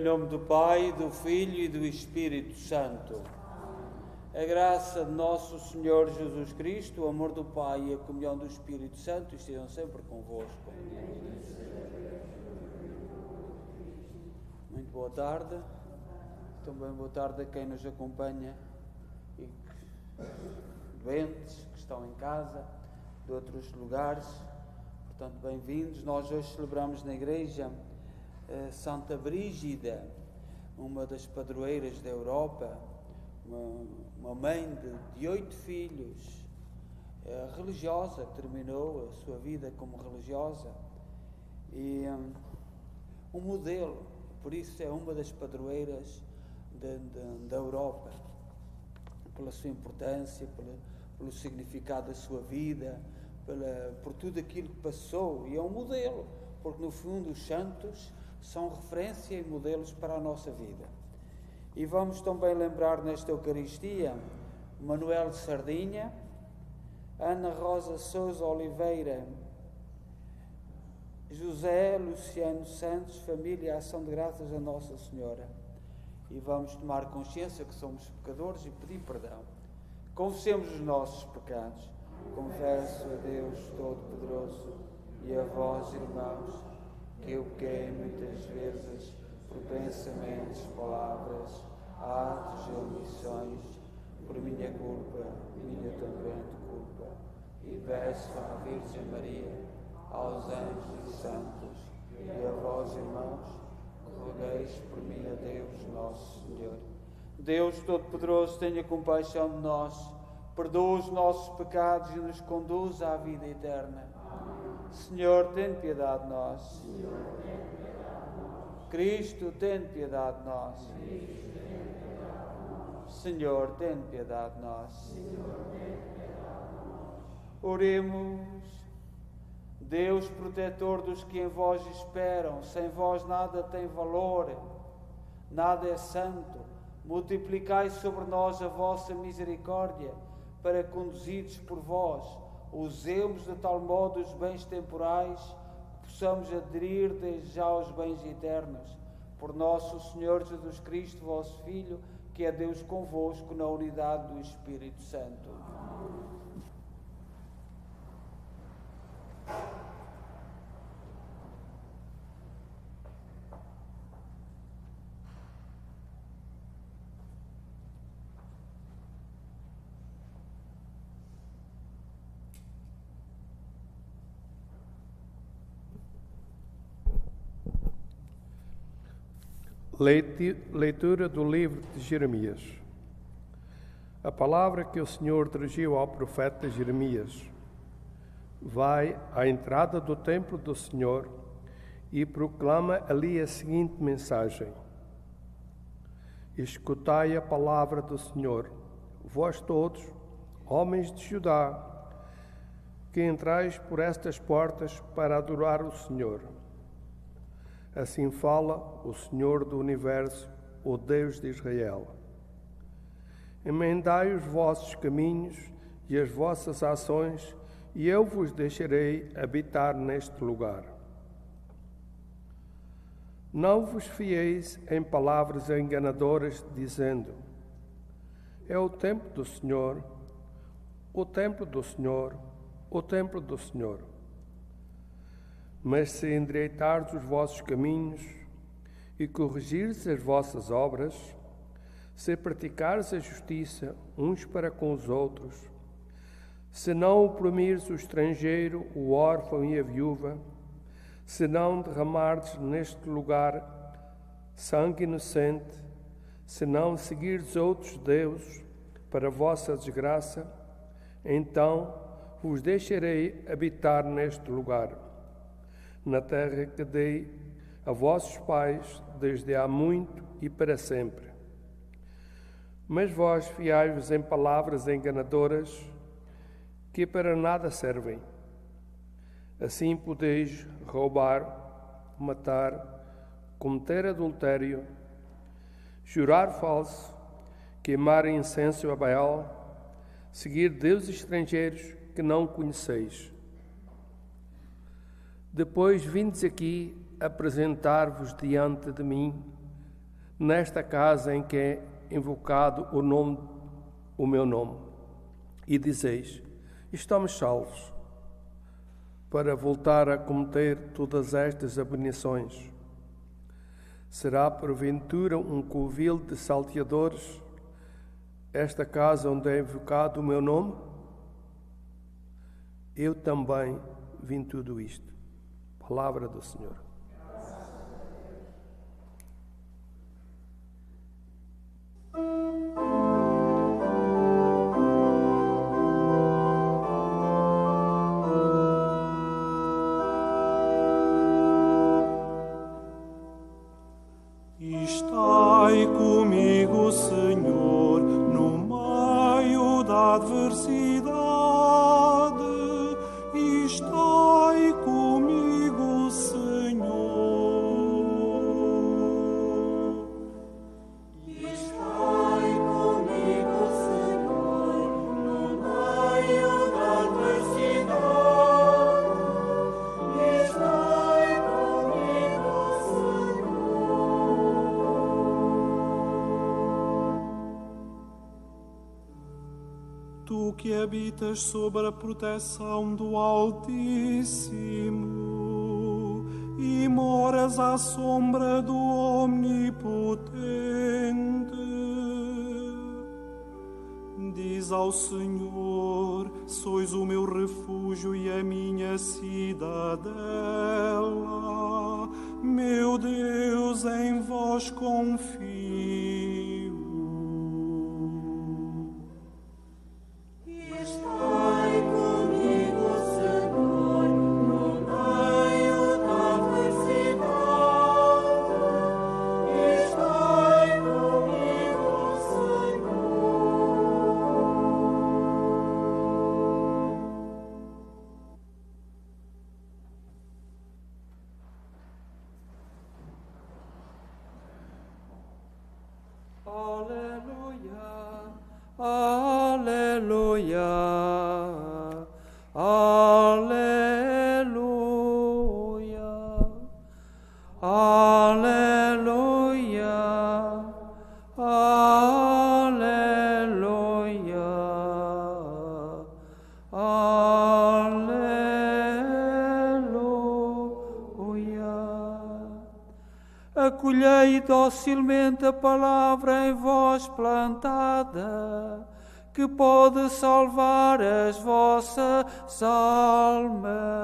Em nome do Pai, do Filho e do Espírito Santo. A graça de nosso Senhor Jesus Cristo, o amor do Pai e a comunhão do Espírito Santo estejam sempre convosco. Muito boa tarde. Também boa tarde a quem nos acompanha e doentes que estão em casa, de outros lugares. Portanto, bem-vindos. Nós hoje celebramos na igreja Santa Brígida, uma das padroeiras da Europa, uma mãe de 8 filhos, religiosa, que terminou a sua vida como religiosa, e um modelo, por isso é uma das padroeiras da Europa, pela sua importância, pelo significado da sua vida, por tudo aquilo que passou, e é um modelo, porque no fundo os santos são referência e modelos para a nossa vida. E vamos também lembrar nesta Eucaristia Manuel de Sardinha, Ana Rosa Sousa Oliveira, José Luciano Santos, família Ação de Graças a Nossa Senhora. E vamos tomar consciência que somos pecadores e pedir perdão. Confessemos os nossos pecados. Confesso a Deus Todo-Poderoso e a vós, irmãos, que eu pequei muitas vezes por pensamentos, palavras, atos e omissões, por minha culpa, minha tão grande culpa, e peço à Virgem Maria, aos anjos e santos, e a vós, irmãos, que rogueis por mim a Deus nosso Senhor. Deus Todo-Poderoso, tenha compaixão de nós, perdoa os nossos pecados e nos conduz à vida eterna. Senhor, tem piedade de nós. Cristo, tem piedade de nós. Senhor, tem piedade de nós. Oremos. Deus, protetor dos que em vós esperam, sem vós nada tem valor, nada é santo. Multiplicai sobre nós a vossa misericórdia, para, conduzidos por vós, usemos de tal modo os bens temporais, que possamos aderir desde já aos bens eternos. Por nosso Senhor Jesus Cristo, vosso Filho, que é Deus convosco na unidade do Espírito Santo. Leitura do livro de Jeremias. A palavra que o Senhor dirigiu ao profeta Jeremias. Vai à entrada do templo do Senhor e proclama ali a seguinte mensagem: Escutai a palavra do Senhor, vós todos, homens de Judá, que entrais por estas portas para adorar o Senhor. Assim fala o Senhor do Universo, o Deus de Israel. Emendai os vossos caminhos e as vossas ações, e eu vos deixarei habitar neste lugar. Não vos fieis em palavras enganadoras, dizendo: é o templo do Senhor, o templo do Senhor, o templo do Senhor. Mas se endireitardes os vossos caminhos e corrigirdes as vossas obras, se praticares a justiça uns para com os outros, se não oprimires o estrangeiro, o órfão e a viúva, se não derramardes neste lugar sangue inocente, se não seguirdes outros deuses para a vossa desgraça, então vos deixarei habitar neste lugar, na terra que dei a vossos pais desde há muito e para sempre. Mas vós fiai-vos em palavras enganadoras que para nada servem. Assim podeis roubar, matar, cometer adultério, jurar falso, queimar incenso a Baal, seguir deuses estrangeiros que não conheceis. Depois vindes aqui apresentar-vos diante de mim nesta casa em que é invocado o meu nome, e dizeis: estamos salvos, para voltar a cometer todas estas abominações. Será porventura um covil de salteadores esta casa onde é invocado o meu nome? Eu também vim tudo isto. Palavra do Senhor. Estai comigo, Senhor, no meio da adversidade. Estai comigo, Senhor. Estai comigo, Senhor, no meio da adversidade. Estai comigo, Senhor. Tu que habitas sob a proteção do Altíssimo e moras à sombra do Omnipotente, diz ao Senhor: sois o meu refúgio e a minha cidadela. Meu Deus, em vós confio. Estai comigo, Senhor, no meio da adversidade. Estai comigo, Aleluia, aleluia, aleluia, aleluia, aleluia. Acolhei docilmente a palavra em vós plantada, que pode salvar as vossas almas.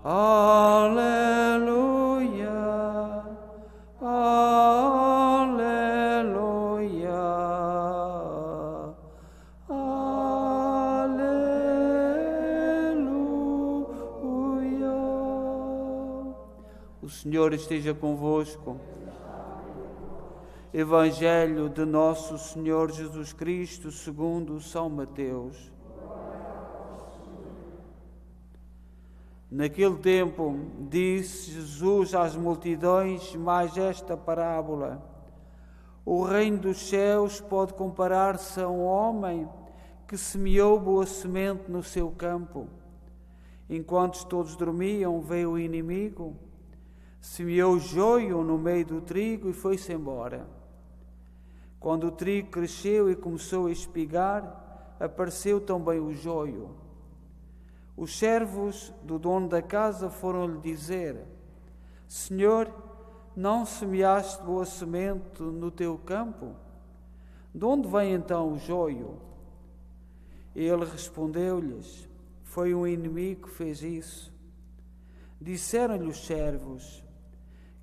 Aleluia, aleluia, aleluia. O Senhor esteja convosco. Evangelho de Nosso Senhor Jesus Cristo segundo São Mateus. Naquele tempo, disse Jesus às multidões mais esta parábola: o reino dos céus pode comparar-se a um homem que semeou boa semente no seu campo. Enquanto todos dormiam, veio o inimigo, semeou joio no meio do trigo e foi-se embora. Quando o trigo cresceu e começou a espigar, apareceu também o joio. Os servos do dono da casa foram-lhe dizer: Senhor, não semeaste boa semente no teu campo? De onde vem então o joio? Ele respondeu-lhes: foi um inimigo que fez isso. Disseram-lhe os servos: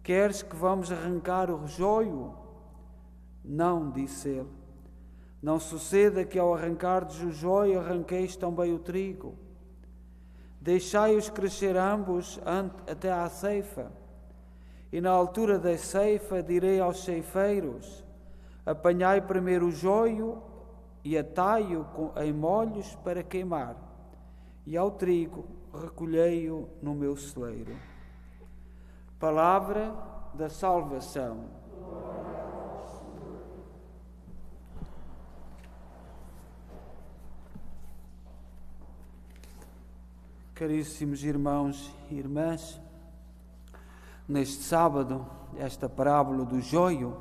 queres que vamos arrancar o joio? Não, disse ele. Não suceda que ao arrancardes o joio arranqueis também o trigo. Deixai-os crescer ambos até à ceifa. E na altura da ceifa direi aos ceifeiros: apanhai primeiro o joio e atai-o em molhos para queimar, e ao trigo recolhei-o no meu celeiro. Palavra da salvação. Caríssimos irmãos e irmãs, neste sábado, esta parábola do joio.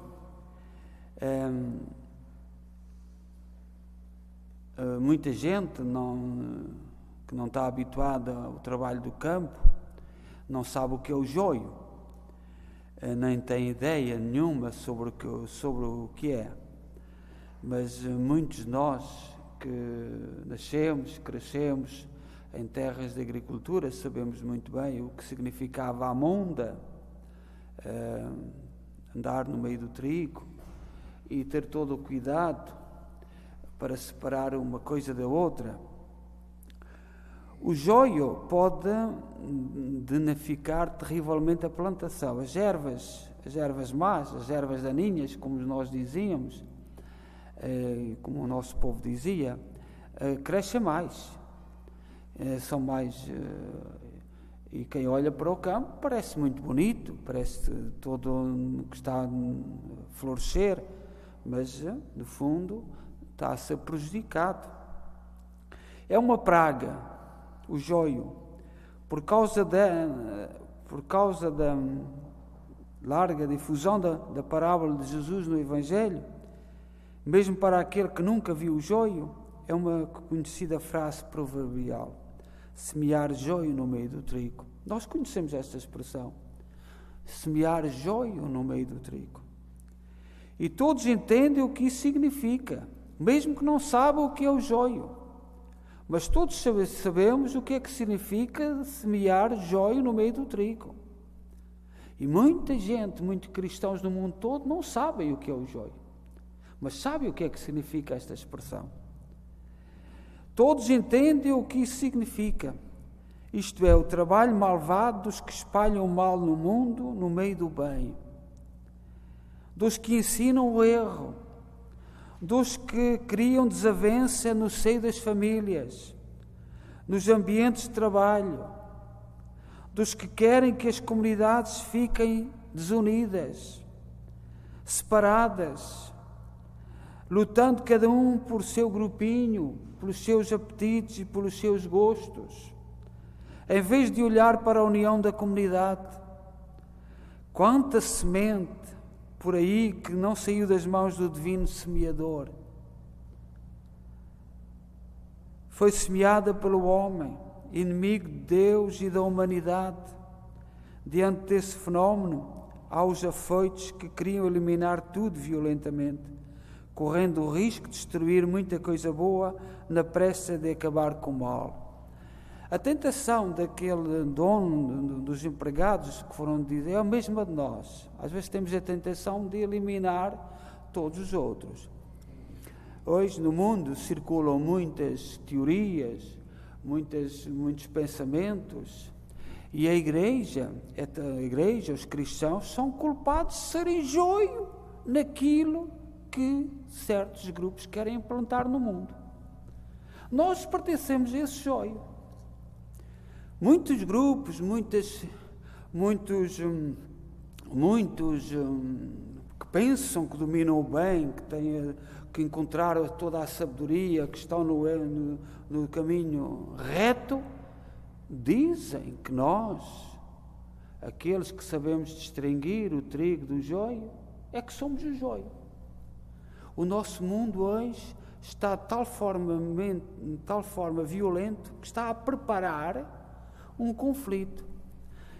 Muita gente que não está habituada ao trabalho do campo não sabe o que é o joio, nem tem ideia nenhuma sobre o que é. Mas muitos de nós que nascemos, crescemos em terras de agricultura, sabemos muito bem o que significava a monda, andar no meio do trigo e ter todo o cuidado para separar uma coisa da outra. O joio pode danificar terrivelmente a plantação. As ervas más, as ervas daninhas, como nós dizíamos, como o nosso povo dizia, crescem mais, são mais, e quem olha para o campo parece muito bonito, parece todo que está a florescer, mas no fundo está a ser prejudicado. É uma praga, o joio, por causa da larga difusão da parábola de Jesus no Evangelho. Mesmo para aquele que nunca viu o joio, é uma conhecida frase proverbial: semear joio no meio do trigo. Nós conhecemos esta expressão, semear joio no meio do trigo. E todos entendem o que isso significa, mesmo que não saibam o que é o joio. Mas todos sabemos o que é que significa semear joio no meio do trigo. E muita gente, muitos cristãos no mundo todo, não sabem o que é o joio. Mas sabem o que é que significa esta expressão. Todos entendem o que isso significa. Isto é, o trabalho malvado dos que espalham o mal no mundo, no meio do bem. Dos que ensinam o erro. Dos que criam desavença no seio das famílias, nos ambientes de trabalho. Dos que querem que as comunidades fiquem desunidas, separadas, lutando cada um por seu grupinho, pelos seus apetites e pelos seus gostos, em vez de olhar para a união da comunidade. Quanta semente por aí que não saiu das mãos do divino semeador. Foi semeada pelo homem, inimigo de Deus e da humanidade. Diante desse fenómeno, há os afoitos que queriam eliminar tudo violentamente, correndo o risco de destruir muita coisa boa na pressa de acabar com o mal. A tentação daquele dono dos empregados que foram dizer é a mesma de nós. Às vezes temos a tentação de eliminar todos os outros. Hoje no mundo circulam muitas teorias, muitos pensamentos, e a igreja, os cristãos, são culpados de serem joio naquilo que certos grupos querem implantar no mundo. Nós pertencemos a esse joio. Muitos grupos, muitos que pensam que dominam o bem, que têm que encontrar toda a sabedoria, que estão no caminho reto, dizem que nós, aqueles que sabemos distinguir o trigo do joio, é que somos o joio. O nosso mundo hoje está de tal forma violento que está a preparar um conflito.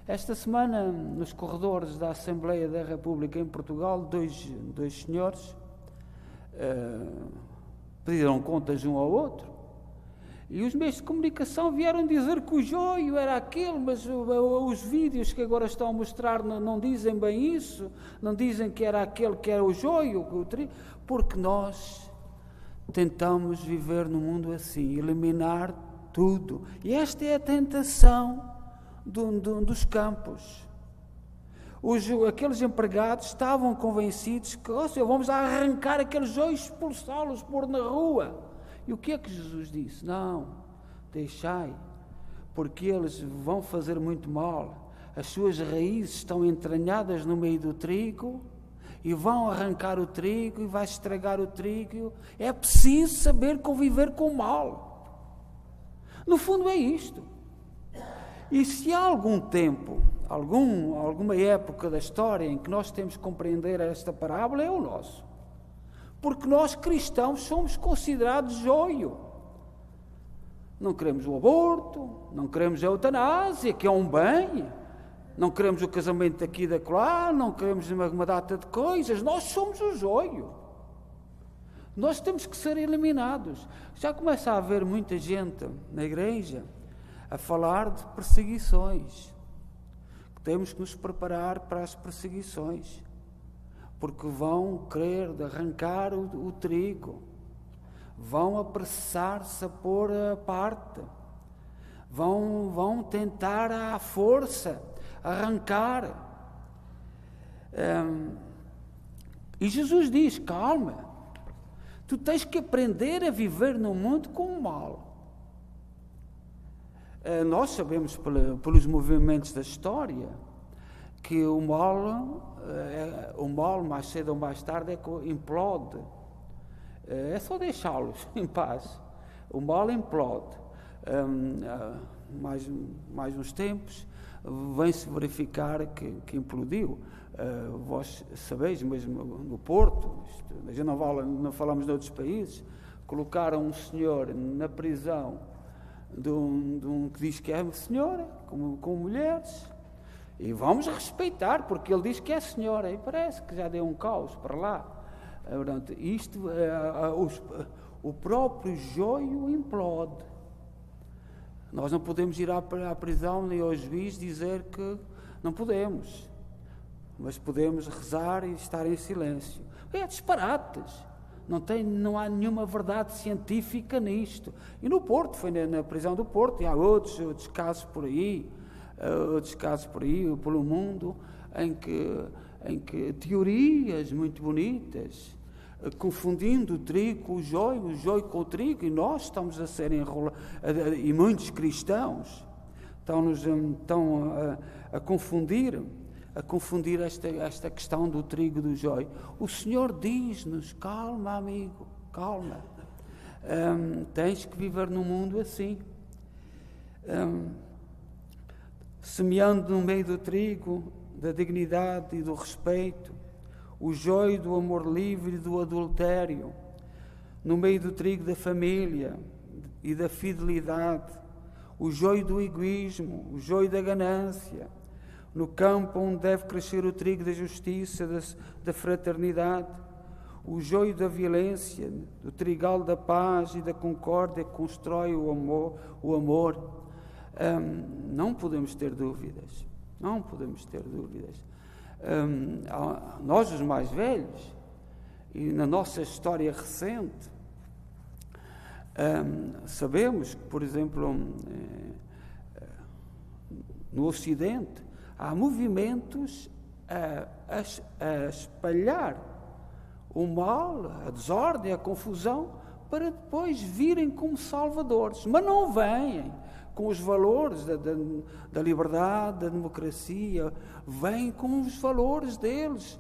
Esta semana, nos corredores da Assembleia da República em Portugal, dois senhores pediram contas um ao outro, e os meios de comunicação vieram dizer que o joio era aquele, mas os vídeos que agora estão a mostrar não dizem bem isso, não dizem que era aquele que era o joio, porque nós tentamos viver no mundo assim, eliminar tudo. E esta é a tentação dos campos. Aqueles empregados estavam convencidos que vamos arrancar aqueles joios, expulsá-los, pôr na rua. E o que é que Jesus disse? Não, deixai, porque eles vão fazer muito mal. As suas raízes estão entranhadas no meio do trigo e vão arrancar o trigo e vai estragar o trigo. É preciso saber conviver com o mal. No fundo é isto. E se há algum tempo alguma época da história em que nós temos que compreender esta parábola é o nosso. Porque nós cristãos somos considerados joio. Não queremos o aborto, não queremos a eutanásia, que é um bem, não queremos o casamento daqui e daquela, não queremos uma data de coisas. Nós somos o joio. Nós temos que ser eliminados. Já começa a haver muita gente na igreja a falar de perseguições. Temos que nos preparar para as perseguições, porque vão querer arrancar o trigo, vão apressar-se a pôr a parte, vão tentar à força arrancar. E Jesus diz: calma, tu tens que aprender a viver no mundo com o mal. Nós sabemos pelos movimentos da história que o mal mais cedo ou mais tarde implode. É só deixá-los em paz. O mal implode. Mais uns tempos vem-se verificar que implodiu. Vós sabeis, mesmo no Porto, não falamos de outros países, colocaram um senhor na prisão de um que diz que é senhora, com mulheres, e vamos respeitar, porque ele diz que é senhora, e parece que já deu um caos para lá. Portanto, o próprio joio implode. Nós não podemos ir à prisão nem ao juiz dizer que não podemos, mas podemos rezar e estar em silêncio. É disparates. Não há nenhuma verdade científica nisto. E no Porto, foi na prisão do Porto, e há outros casos por aí, pelo mundo, em que teorias muito bonitas, confundindo o trigo com o joio com o trigo, e nós estamos a ser enrolados, e muitos cristãos estão a confundir esta questão do trigo e do joio. O Senhor diz-nos: calma, amigo, calma. Tens que viver num mundo assim. Semeando no meio do trigo da dignidade e do respeito, o joio do amor livre e do adultério, no meio do trigo da família e da fidelidade, o joio do egoísmo, o joio da ganância, no campo onde deve crescer o trigo da justiça, da fraternidade, o joio da violência, do trigal da paz e da concórdia que constrói o amor. Não podemos ter dúvidas. Nós, os mais velhos, e na nossa história recente, sabemos que, por exemplo, no Ocidente, há movimentos a espalhar o mal, a desordem, a confusão, para depois virem como salvadores. Mas não vêm com os valores da liberdade, da democracia, vêm com os valores deles,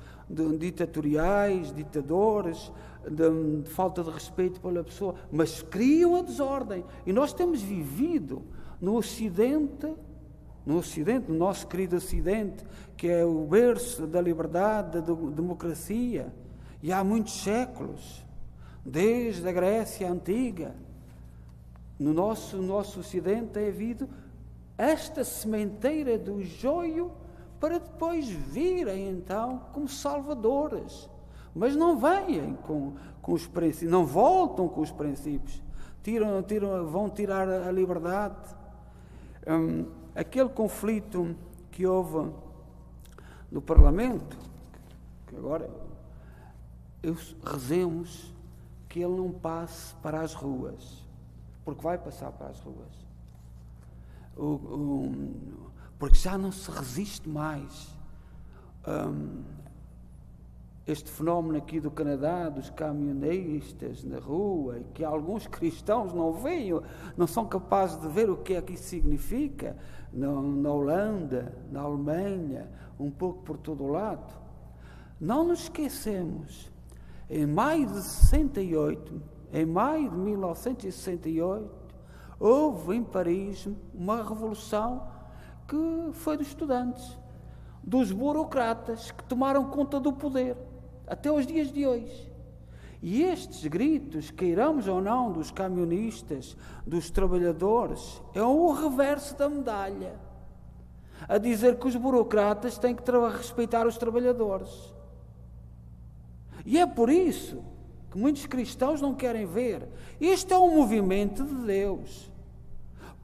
ditatoriais, ditadores, de falta de respeito pela pessoa, mas criam a desordem. E nós temos vivido no Ocidente, no nosso querido Ocidente, que é o berço da liberdade, da democracia, e há muitos séculos, desde a Grécia Antiga, no nosso Ocidente tem havido esta sementeira do joio para depois virem então como salvadores, mas não vêm com os princípios, não voltam com os princípios, vão tirar a liberdade. Aquele conflito que houve no Parlamento, que agora rezemos que ele não passe para as ruas, porque vai passar para as ruas, porque já não se resiste mais. Este fenómeno aqui do Canadá, dos caminhonistas na rua, e que alguns cristãos não veem, não são capazes de ver o que é que isso significa, na Holanda, na Alemanha, um pouco por todo o lado. Não nos esquecemos, em maio de 1968, houve em Paris uma revolução que foi dos estudantes, dos burocratas que tomaram conta do poder, até os dias de hoje. E estes gritos, queiramos ou não, dos camionistas, dos trabalhadores, é o reverso da medalha, a dizer que os burocratas têm que respeitar os trabalhadores. E é por isso que muitos cristãos não querem ver. Este é um movimento de Deus.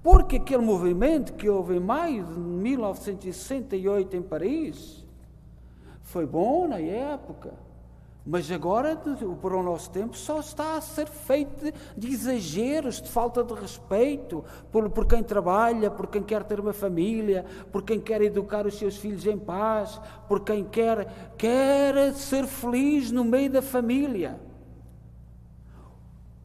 Porque aquele movimento que houve em maio de 1968 em Paris foi bom na época, mas agora, para o nosso tempo, só está a ser feito de exageros, de falta de respeito por quem trabalha, por quem quer ter uma família, por quem quer educar os seus filhos em paz, por quem quer ser feliz no meio da família.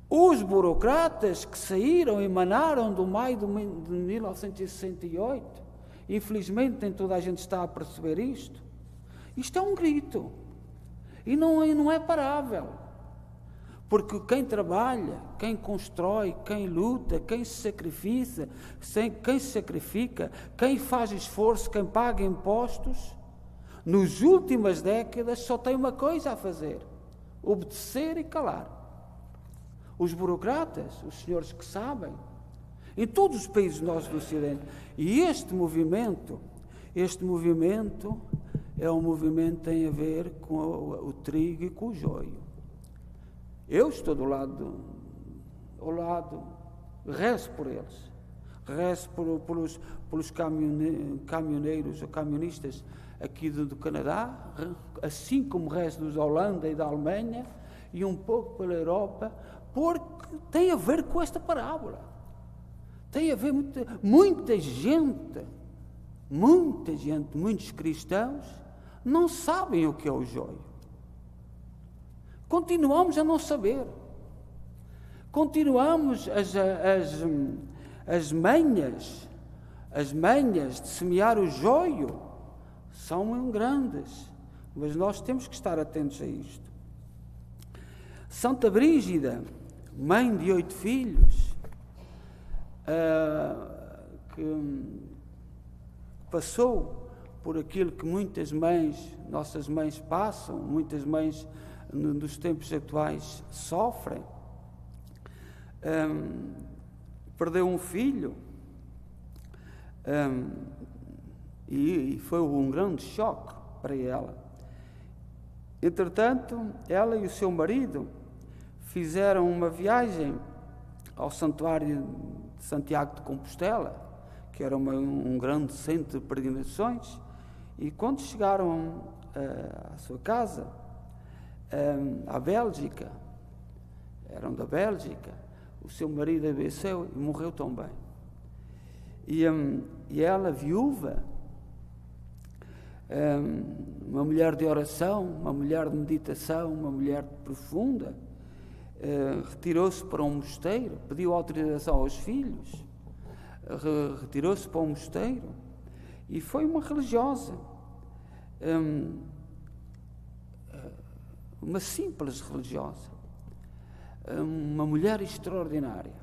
Os burocratas que saíram, emanaram do maio de 1968, infelizmente nem toda a gente está a perceber isto. Isto é um grito. E não é parável, porque quem trabalha, quem constrói, quem luta, quem se sacrifica, quem faz esforço, quem paga impostos, nas últimas décadas só tem uma coisa a fazer: obedecer e calar. Os burocratas, os senhores que sabem, em todos os países nossos do Ocidente. E este movimento é um movimento que tem a ver com o trigo e com o joio. Eu estou ao lado, rezo por eles, rezo pelos caminhoneiros ou camionistas aqui do Canadá, assim como rezo dos da Holanda e da Alemanha, e um pouco pela Europa, porque tem a ver com esta parábola. Tem a ver muita gente, muitos cristãos não sabem o que é o joio. Continuamos a não saber. Continuamos as manhas de semear o joio são grandes, mas nós temos que estar atentos a isto. Santa Brígida, mãe de 8 filhos, que passou por aquilo que muitas mães, nossas mães passam, muitas mães nos tempos atuais sofrem, perdeu um filho, e foi um grande choque para ela. Entretanto, ela e o seu marido fizeram uma viagem ao Santuário de Santiago de Compostela, que era um grande centro de peregrinações, e quando chegaram à sua casa, à Bélgica, eram da Bélgica, o seu marido adoeceu e morreu também. E ela, viúva, uma mulher de oração, uma mulher de meditação, uma mulher profunda, retirou-se para um mosteiro, pediu autorização aos filhos, retirou-se para um mosteiro e foi uma religiosa, uma simples religiosa, uma mulher extraordinária.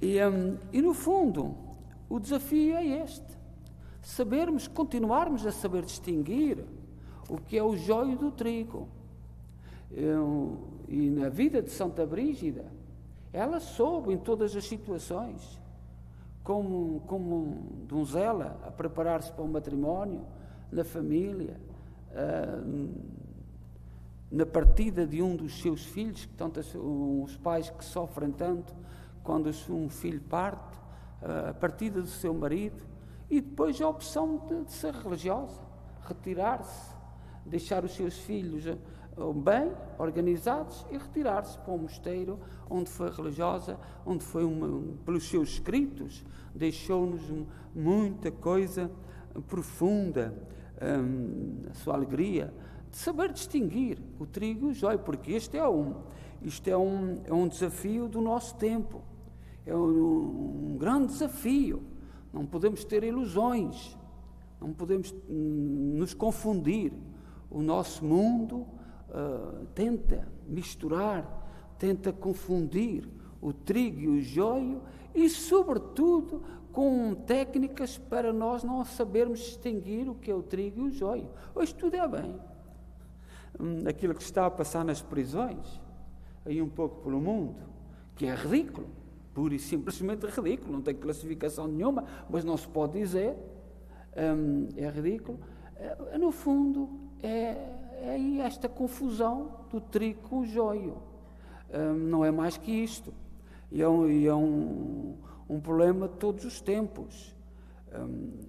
E no fundo, o desafio é este: continuarmos a saber distinguir o que é o joio do trigo. E na vida de Santa Brígida, ela soube em todas as situações, como donzela, a preparar-se para o matrimónio, na família, na partida de um dos seus filhos, os pais que sofrem tanto quando um filho parte, a partida do seu marido, e depois a opção de ser religiosa, retirar-se, deixar os seus filhos bem organizados e retirar-se para um mosteiro onde foi religiosa, onde foi pelos seus escritos, deixou-nos muita coisa profunda, a sua alegria de saber distinguir o trigo e o joio, porque isto é um desafio do nosso tempo, é um grande desafio. Não podemos ter ilusões, não podemos nos confundir. O nosso mundo tenta misturar, tenta confundir o trigo e o joio e, sobretudo, com técnicas para nós não sabermos distinguir o que é o trigo e o joio. Hoje tudo é bem. Aquilo que está a passar nas prisões, aí um pouco pelo mundo, que é ridículo, pura e simplesmente ridículo, não tem classificação nenhuma, mas não se pode dizer, é ridículo. No fundo, é esta confusão do trigo com o joio. Não é mais que isto. E é um problema de todos os tempos.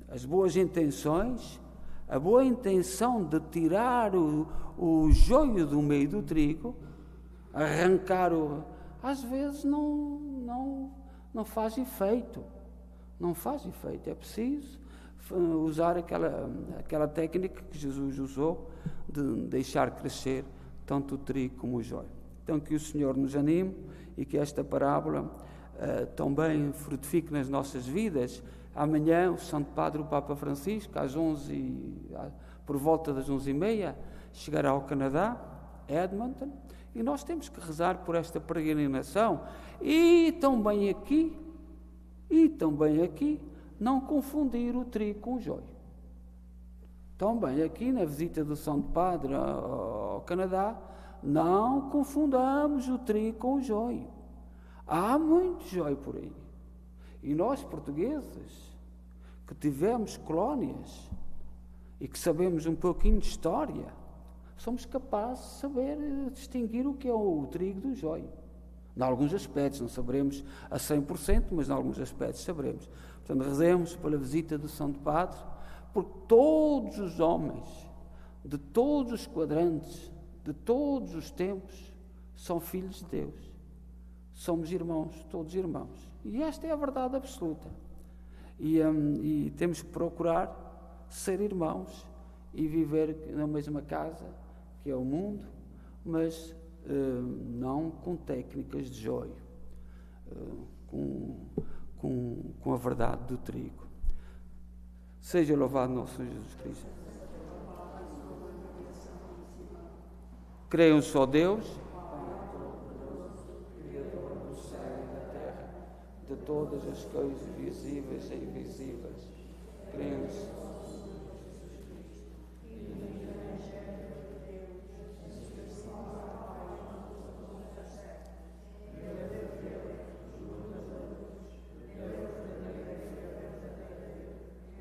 As boas intenções, a boa intenção de tirar o joio do meio do trigo, arrancar às vezes não faz efeito. Não faz efeito. É preciso usar aquela técnica que Jesus usou de deixar crescer tanto o trigo como o joio. Então que o Senhor nos anime e que esta parábola também frutifique nas nossas vidas. Amanhã o Santo Padre, o Papa Francisco, por volta das 11h30, chegará ao Canadá, Edmonton, e nós temos que rezar por esta peregrinação e também aqui, não confundir o trigo com o joio. Também aqui na visita do Santo Padre ao Canadá, não confundamos o trigo com o joio. Há muito joio por aí. E nós, portugueses, que tivemos colónias e que sabemos um pouquinho de história, somos capazes de saber distinguir o que é o trigo do joio. Em alguns aspectos, não saberemos a 100%, mas em alguns aspectos saberemos. Portanto, rezemos pela visita do Santo Padre, porque todos os homens, de todos os quadrantes, de todos os tempos, são filhos de Deus. Somos irmãos, todos irmãos. E esta é a verdade absoluta. E temos que procurar ser irmãos e viver na mesma casa, que é o mundo, mas não com técnicas de joio, com a verdade do trigo. Seja louvado nosso Senhor Jesus Cristo. Creio só Deus, Criador do céu e da terra, de todas as coisas visíveis e invisíveis. Creio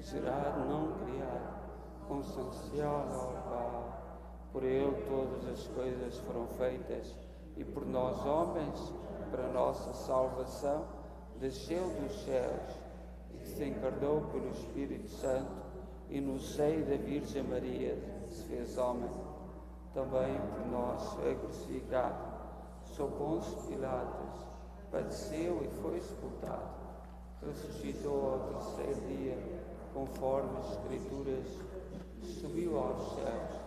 gerado, não criado, consubstancial ao Pai. Por Ele todas as coisas foram feitas, e por nós homens, para nossa salvação, desceu dos céus e se encarnou pelo Espírito Santo e no seio da Virgem Maria se fez homem. Também por nós foi crucificado, sob Pôncio Pilatos, padeceu e foi sepultado, ressuscitou ao terceiro dia, conforme as Escrituras, subiu aos céus,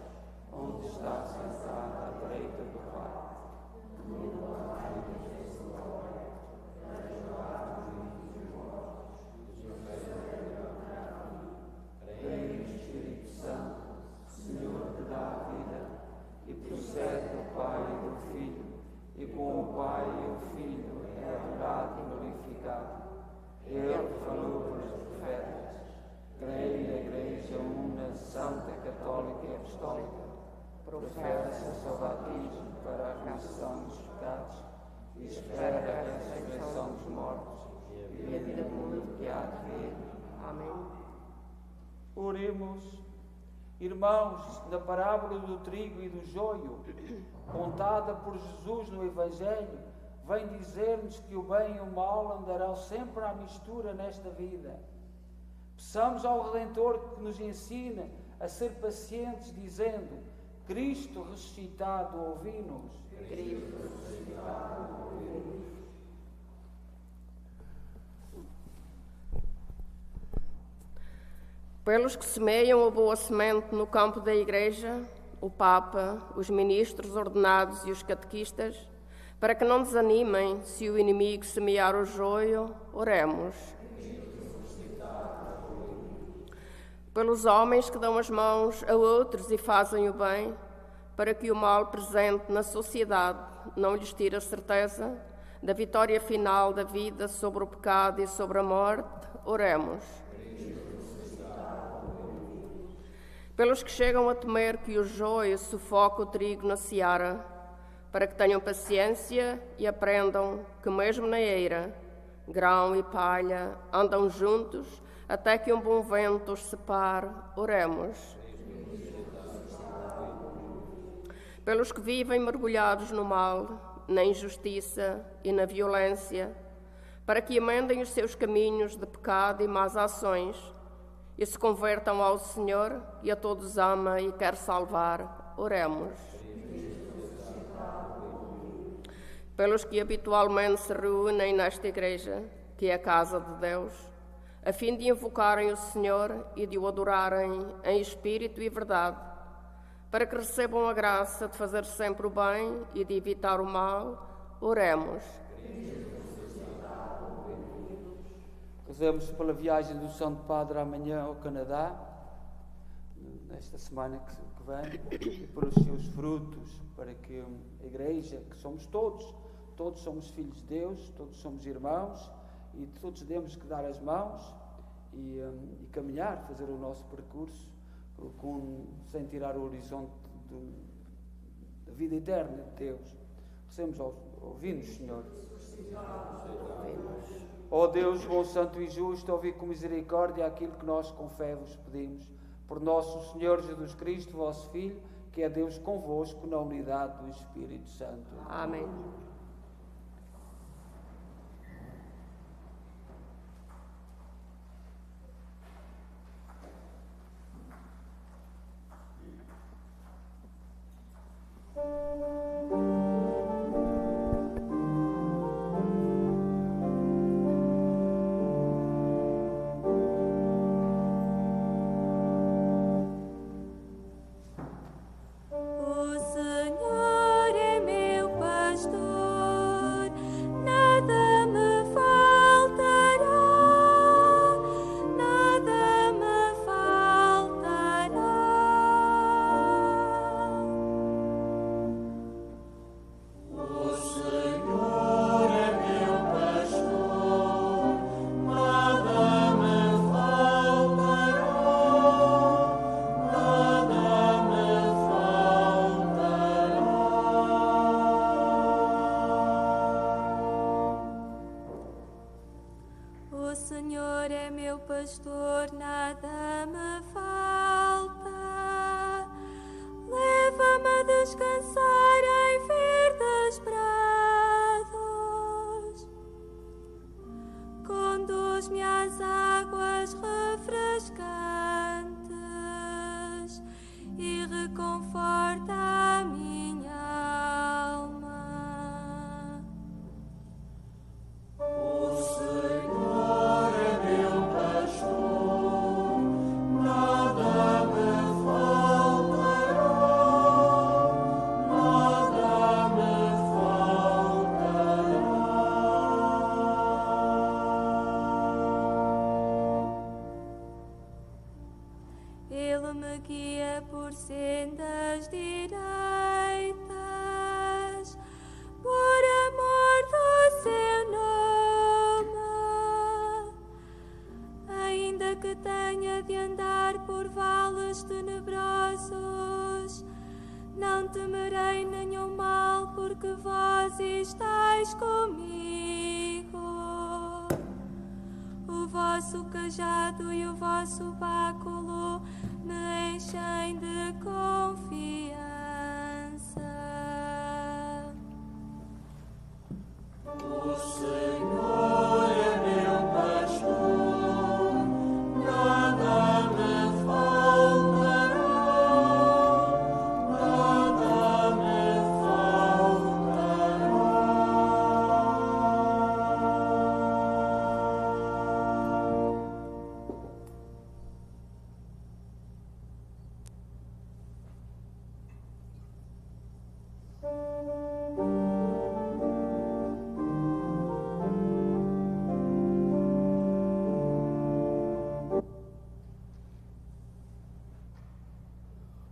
onde está sentado à direita do Pai. Creio no Espírito Santo, Senhor que dá a vida, e procede do Pai e do Filho, e com o Pai e o Filho é adorado e glorificado. Ele falou pelos profetas. Creio na Igreja Una, Santa, Católica e Apostólica. Professa-se ao batismo para a remissão dos pecados e espera a ressurreição dos mortos e a vida do mundo que há de vir. Amém. Oremos. Irmãos, na parábola do trigo e do joio, contada por Jesus no Evangelho, vem dizer-nos que o bem e o mal andarão sempre à mistura nesta vida. Peçamos ao Redentor que nos ensine a ser pacientes, dizendo: Cristo ressuscitado, ouvi-nos. Cristo ressuscitado, ouvi-nos. Pelos que semeiam a boa semente no campo da Igreja, o Papa, os ministros ordenados e os catequistas, para que não desanimem se o inimigo semear o joio, oremos. Pelos homens que dão as mãos a outros e fazem o bem, para que o mal presente na sociedade não lhes tire a certeza da vitória final da vida sobre o pecado e sobre a morte, oremos. Pelos que chegam a temer que o joio sufoque o trigo na seara, para que tenham paciência e aprendam que mesmo na eira, grão e palha andam juntos até que um bom vento os separe, oremos. Pelos que vivem mergulhados no mal, na injustiça e na violência, para que emendem os seus caminhos de pecado e más ações e se convertam ao Senhor, que a todos ama e quer salvar, oremos. Pelos que habitualmente se reúnem nesta igreja, que é a casa de Deus, a fim de invocarem o Senhor e de o adorarem em espírito e verdade, para que recebam a graça de fazer sempre o bem e de evitar o mal, oremos. Rezemos pela viagem do Santo Padre amanhã ao Canadá, nesta semana que vem, e pelos seus frutos, para que a Igreja, que somos todos somos filhos de Deus, todos somos irmãos, e todos temos que dar as mãos e caminhar, fazer o nosso percurso, sem tirar o horizonte da vida eterna de Deus. Recebemos ouvi-nos, Senhor. Ó Deus, bom, santo e justo, ouvi com misericórdia aquilo que nós com fé vos pedimos. Por nosso Senhor Jesus Cristo, vosso Filho, que é Deus convosco na unidade do Espírito Santo. Amém.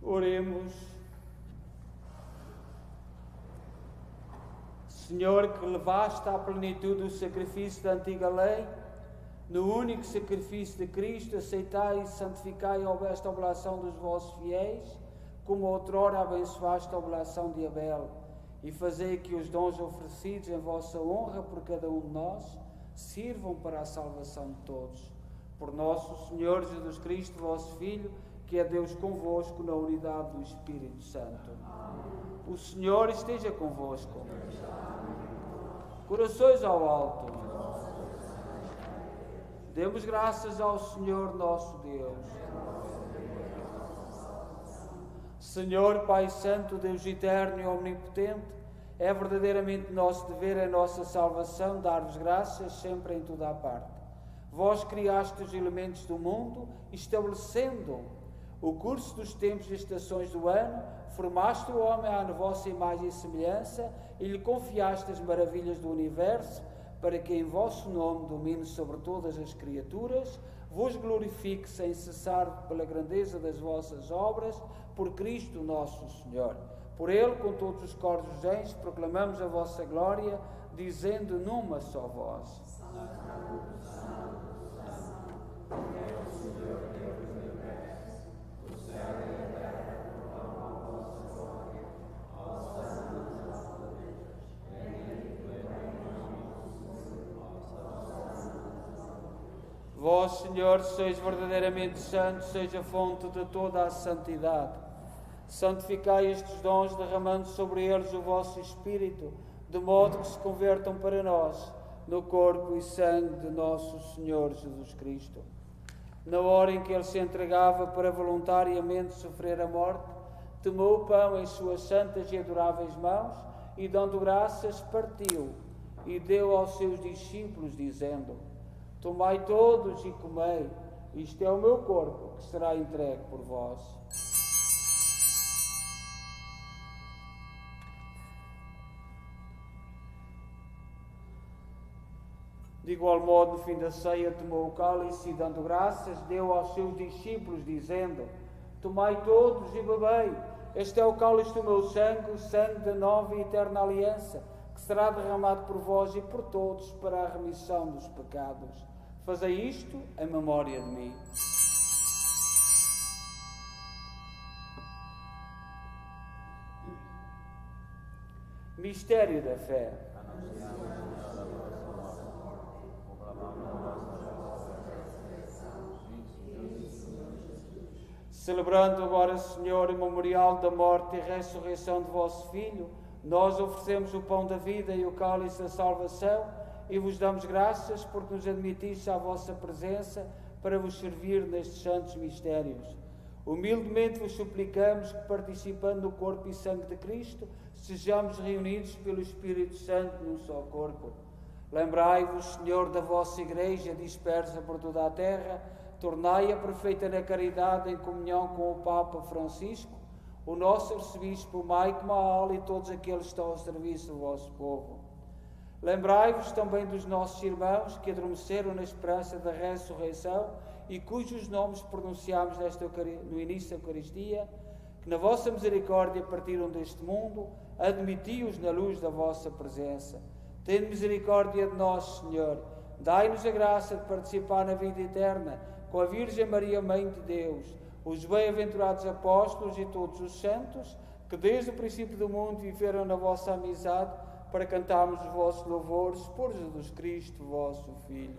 Oremos. Senhor, que levaste à plenitude o sacrifício da antiga lei, No único sacrifício de Cristo, aceitai e santificai esta oblação dos vossos fiéis, como outrora abençoaste a oblação de Abel, e fazei que os dons oferecidos em vossa honra por cada um de nós sirvam para a salvação de todos. Por nosso Senhor Jesus Cristo, vosso Filho, que é Deus convosco na unidade do Espírito Santo. O Senhor esteja convosco. Corações ao alto. Demos graças ao Senhor nosso Deus. Senhor, Pai Santo, Deus eterno e omnipotente, é verdadeiramente nosso dever, a nossa salvação, dar-vos graças sempre em toda a parte. Vós criaste os elementos do mundo, estabelecendo o curso dos tempos e estações do ano, formaste o homem à vossa imagem e semelhança e lhe confiaste as maravilhas do universo, para que em vosso nome domine sobre todas as criaturas, vos glorifique sem cessar pela grandeza das vossas obras, por Cristo nosso Senhor. Por Ele, com todos os coros dos anjos, proclamamos a vossa glória, dizendo numa só voz: Vós, Senhor, sois verdadeiramente santo, seja a fonte de toda a santidade. Santificai estes dons, derramando sobre eles o vosso Espírito, de modo que se convertam para nós no corpo e sangue de nosso Senhor Jesus Cristo. Na hora em que Ele se entregava para voluntariamente sofrer a morte, tomou o pão em suas santas e adoráveis mãos e, dando graças, partiu e deu aos seus discípulos, dizendo: Tomai todos e comei, isto é o meu corpo, que será entregue por vós. De igual modo, no fim da ceia, tomou o cálice e, dando graças, deu aos seus discípulos, dizendo: Tomai todos e bebei, este é o cálice do meu sangue, o sangue da nova e eterna aliança, que será derramado por vós e por todos para a remissão dos pecados. Fazei isto em memória de mim. Mistério da fé. Celebrando agora, Senhor, o memorial da morte e ressurreição de vosso Filho, nós oferecemos o pão da vida e o cálice da salvação e vos damos graças porque nos admitiste à vossa presença para vos servir nestes santos mistérios. Humildemente vos suplicamos que, participando do corpo e sangue de Cristo, sejamos reunidos pelo Espírito Santo num só corpo. Lembrai-vos, Senhor, da vossa Igreja dispersa por toda a terra, tornai-a perfeita na caridade em comunhão com o Papa Francisco, o nosso arcebispo Maico Maal e todos aqueles que estão ao serviço do vosso povo. Lembrai-vos também dos nossos irmãos que adormeceram na esperança da ressurreição e cujos nomes pronunciamos no início da Eucaristia, que na vossa misericórdia partiram deste mundo, admiti-os na luz da vossa presença. Tende misericórdia de nós, Senhor. Dai-nos a graça de participar na vida eterna com a Virgem Maria, Mãe de Deus, os bem-aventurados apóstolos e todos os santos, que desde o princípio do mundo viveram na vossa amizade, para cantarmos os vossos louvores por Jesus Cristo, vosso Filho.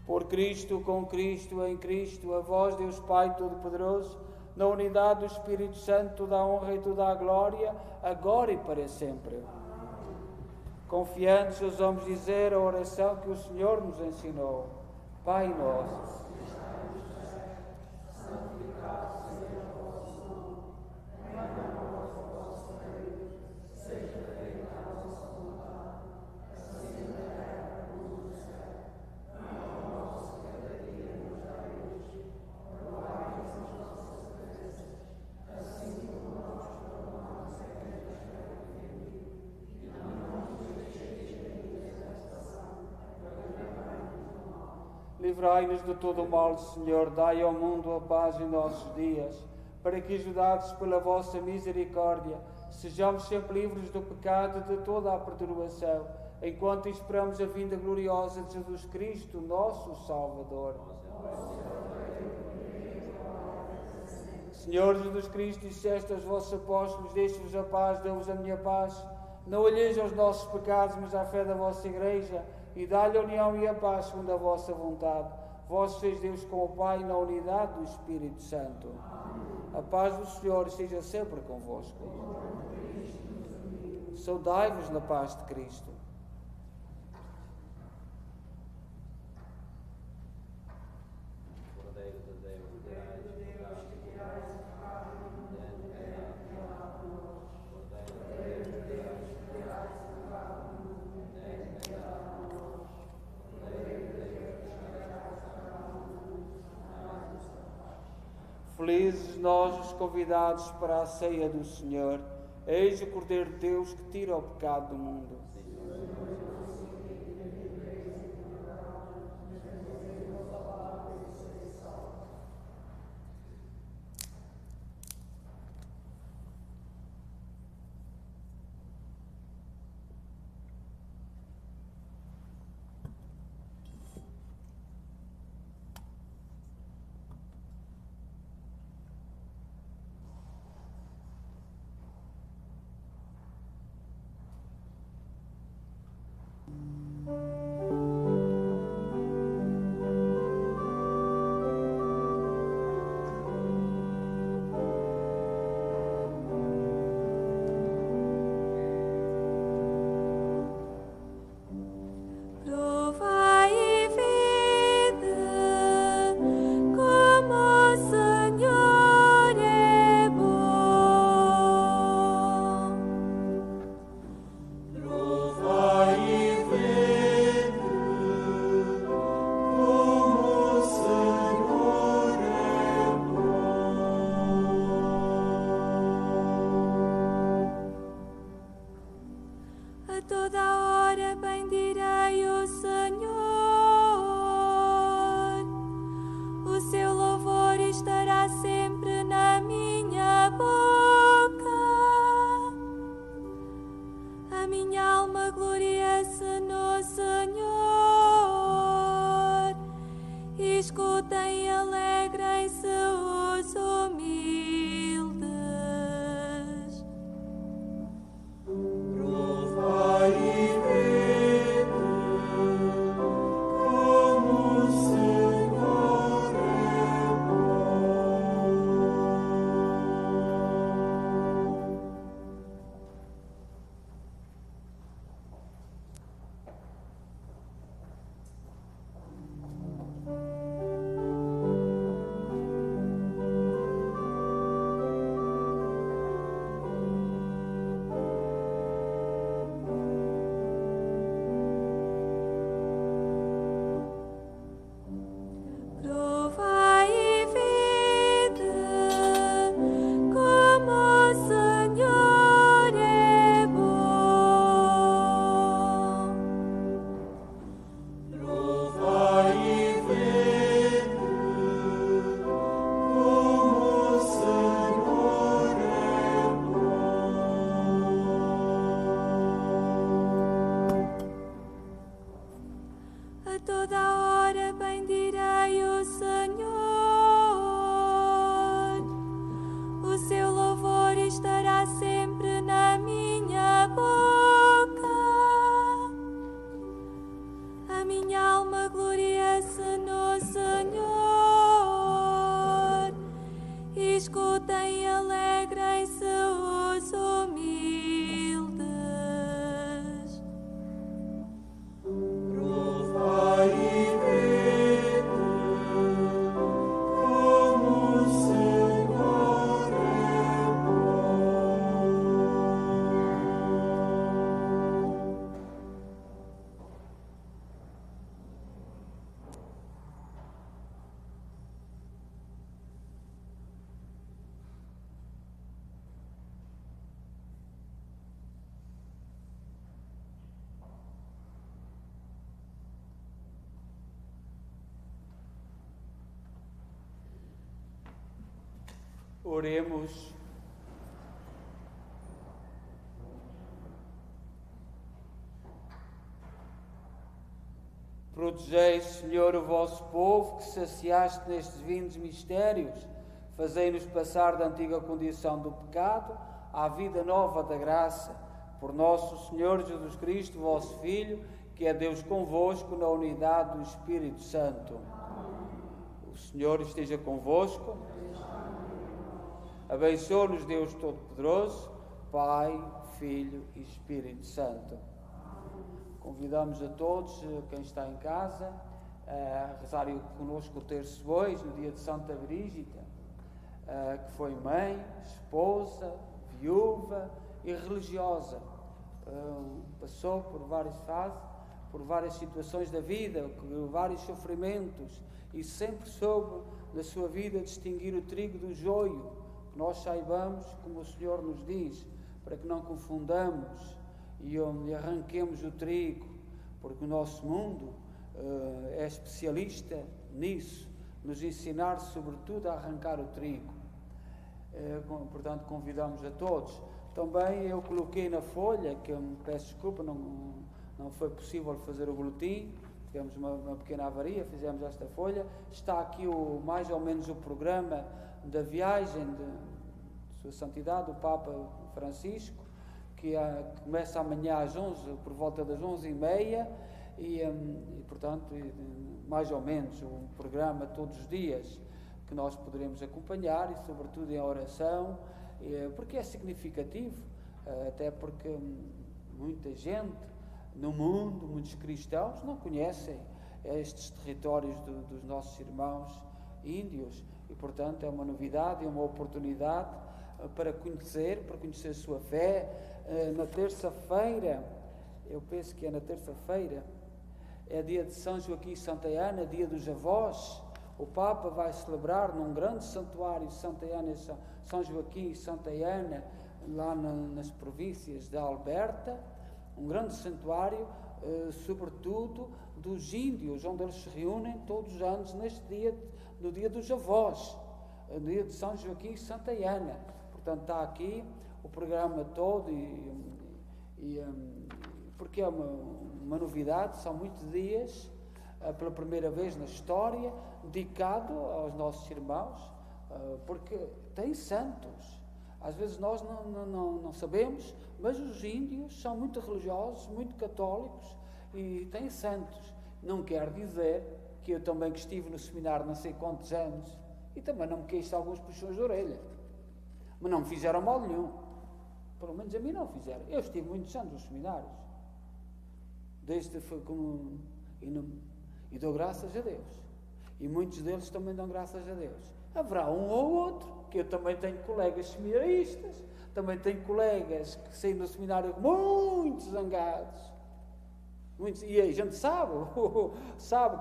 Por Cristo, com Cristo, em Cristo, a vós, Deus Pai Todo-Poderoso, na unidade do Espírito Santo, toda a honra e toda a glória, agora e para sempre. Confiantes, ousamos dizer a oração que o Senhor nos ensinou. Pai nosso, livrai-nos de todo o mal, Senhor, dai ao mundo a paz em nossos dias, para que, ajudados pela vossa misericórdia, sejamos sempre livres do pecado e de toda a perturbação, enquanto esperamos a vinda gloriosa de Jesus Cristo, nosso Salvador. Senhor Jesus Cristo, disseste aos vossos apóstolos: deixo-vos a paz, dou-vos a minha paz. Não olheis aos nossos pecados, mas à fé da vossa Igreja, e dá-lhe a união e a paz segundo a vossa vontade. Vós sois Deus com o Pai, na unidade do Espírito Santo. A paz do Senhor esteja sempre convosco. Saudai-vos na paz de Cristo. Felizes nós os convidados para a ceia do Senhor. Eis o Cordeiro de Deus que tira o pecado do mundo. Oremos. Protegei, Senhor, o vosso povo, que saciaste nestes vindos mistérios. Fazei-nos passar da antiga condição do pecado à vida nova da graça. Por nosso Senhor Jesus Cristo, vosso Filho, que é Deus convosco, na unidade do Espírito Santo. O Senhor esteja convosco. Abençoe-nos Deus Todo-Poderoso, Pai, Filho e Espírito Santo. Convidamos a todos, quem está em casa, a rezarem connosco o terço hoje, no dia de Santa Brígida, que foi mãe, esposa, viúva e religiosa. Passou por várias fases, por várias situações da vida, vários sofrimentos, e sempre soube na sua vida distinguir o trigo do joio. Que nós saibamos, como o Senhor nos diz, para que não confundamos e arranquemos o trigo, porque o nosso mundo é especialista nisso, nos ensinar sobretudo a arrancar o trigo. Portanto, convidamos a todos. Também eu coloquei na folha, que eu me peço desculpa, não foi possível fazer o boletim, tivemos uma pequena avaria, fizemos esta folha. Está aqui mais ou menos o programa da viagem de Sua Santidade, o Papa Francisco, que começa amanhã às 11, por volta das 11h30, e portanto, mais ou menos um programa todos os dias que nós poderemos acompanhar, e sobretudo em oração, porque é significativo, até porque muita gente no mundo, muitos cristãos, não conhecem estes territórios dos nossos irmãos índios, e portanto é uma novidade, é uma oportunidade para conhecer a sua fé. Na terça-feira, eu penso que é na terça-feira, é dia de São Joaquim e Santa Ana, dia dos avós. O Papa vai celebrar num grande santuário Santa Ana, São Joaquim e Santa Ana, lá nas províncias da Alberta, um grande santuário, sobretudo dos índios, onde eles se reúnem todos os anos no dia dos avós, no dia de São Joaquim e Santa Ana. Portanto, está aqui o programa todo, porque é uma novidade, são muitos dias, pela primeira vez na história, dedicado aos nossos irmãos, porque tem santos. Às vezes nós não sabemos, mas os índios são muito religiosos, muito católicos, e têm santos. Não quer dizer que eu também, que estive no seminário não sei quantos anos, e também não me queixo alguns puxões de orelha, mas não me fizeram mal nenhum. Pelo menos a mim não fizeram. Eu estive muitos anos nos seminários, e dou graças a Deus. E muitos deles também dão graças a Deus. Haverá um ou outro, que eu também tenho colegas seminaristas, também tenho colegas que saem do seminário muito zangados. E a gente sabe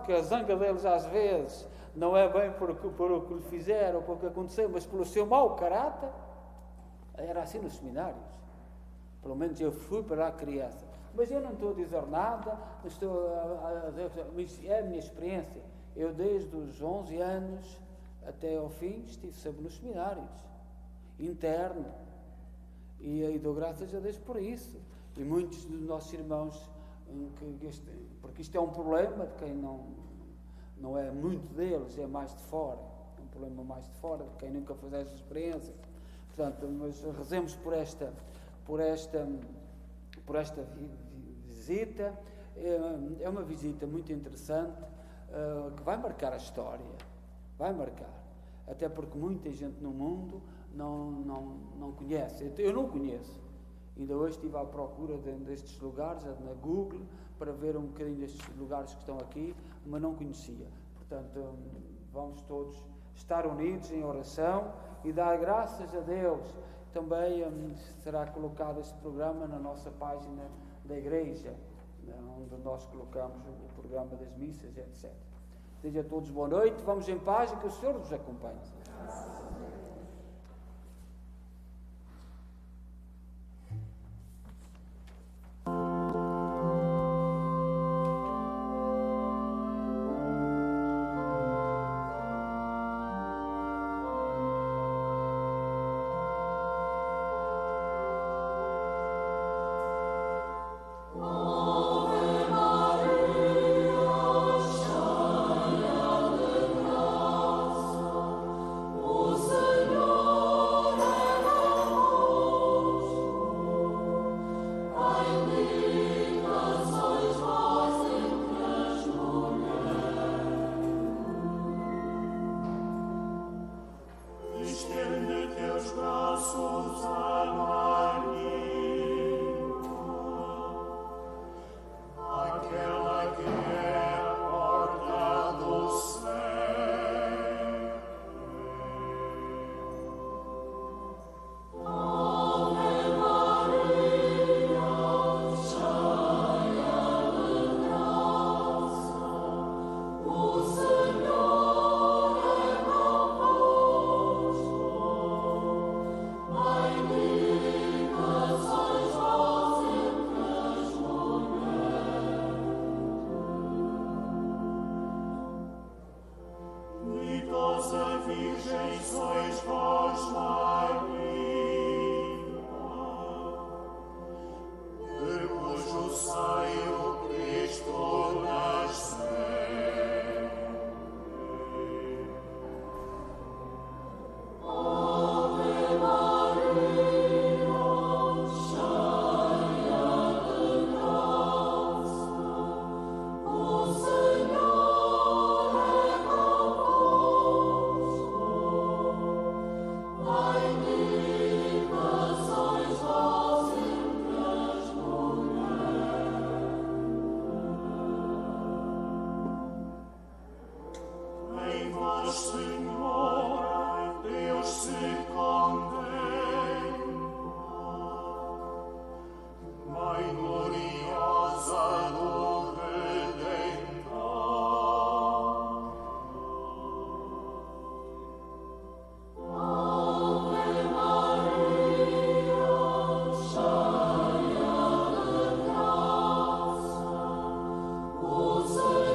que a zanga deles às vezes não é bem por o que lhe fizeram ou por o que aconteceu, mas pelo seu mau caráter. Era assim nos seminários. Pelo menos eu fui para lá criança. Mas eu não estou a dizer nada, é a minha experiência. Eu desde os 11 anos até ao fim estive sempre nos seminários, interno, e dou graças a Deus por isso. E muitos dos nossos irmãos, porque isto é um problema de quem não é muito deles, é mais de fora, é um problema mais de fora, de quem nunca fez essa experiência. Portanto, mas rezemos por esta visita. É uma visita muito interessante, que vai marcar a história, vai marcar, até porque muita gente no mundo não conhece. Eu não conheço, ainda hoje estive à procura destes lugares na Google para ver um bocadinho destes lugares que estão aqui, mas não conhecia. Portanto, vamos todos estar unidos em oração e dar graças a Deus. Também será colocado este programa na nossa página da Igreja, onde nós colocamos o programa das missas, etc. Desejo a todos boa noite, vamos em paz e que o Senhor nos acompanhe. Ave Maria. sois vós, Maria, de cujo seio Cristo nasceu. Senhor, Deus se contempla, Mãe gloriosa do Redentor. Ave Maria, cheia de graça, o Senhor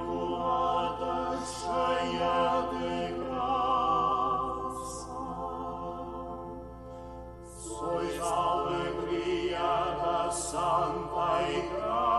Imaculada, cheia de graça, sois a alegria da Santa Igreja.